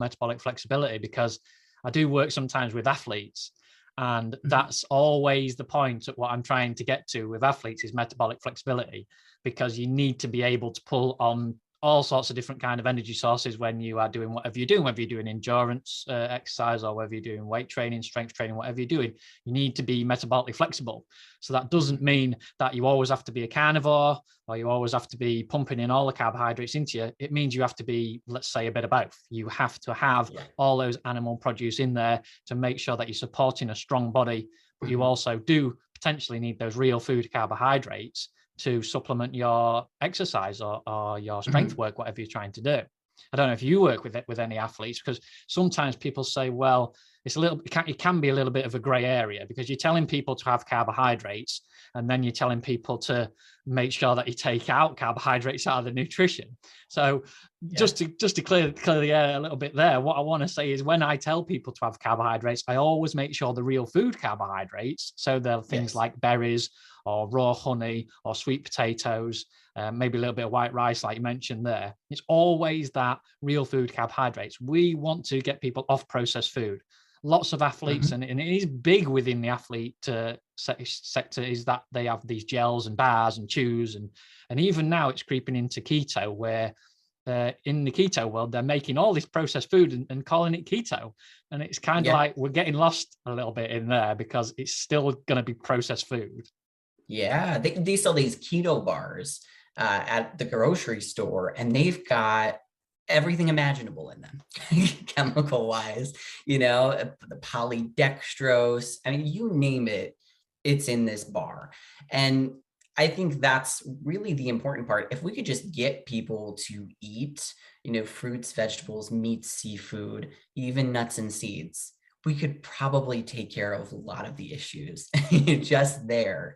metabolic flexibility, because I do work sometimes with athletes. And that's always the point at what I'm trying to get to with athletes is metabolic flexibility, because you need to be able to pull on all sorts of different kind of energy sources when you are doing whatever you're doing, whether you're doing endurance exercise or whether you're doing weight training, strength training, whatever you're doing, you need to be metabolically flexible. So that doesn't mean that you always have to be a carnivore or you always have to be pumping in all the carbohydrates into you. It means you have to be, let's say, a bit of both. You have to have all those animal produce in there to make sure that you're supporting a strong body, but you also do potentially need those real food carbohydrates to supplement your exercise or your strength work, whatever you're trying to do. I don't know if you work with any athletes, because sometimes people say, well, it can be a little bit of a gray area, because you're telling people to have carbohydrates and then you're telling people to make sure that you take out carbohydrates out of the nutrition. So just to clear the air a little bit there, what I want to say is when I tell people to have carbohydrates, I always make sure the real food carbohydrates, so they're things like berries or raw honey or sweet potatoes, maybe a little bit of white rice like you mentioned there. It's always that real food carbohydrates. We want to get people off processed food. Lots of athletes, and it is big within the athlete sector, is that they have these gels and bars and chews, and even now it's creeping into keto, where in the keto world, they're making all this processed food and calling it keto. And it's kind of like we're getting lost a little bit in there, because it's still going to be processed food. Yeah, they sell these keto bars at the grocery store, and they've got everything imaginable in them, chemical wise, the polydextrose. I mean, you name it, it's in this bar. And I think that's really the important part. If we could just get people to eat, fruits, vegetables, meat, seafood, even nuts and seeds, we could probably take care of a lot of the issues just there.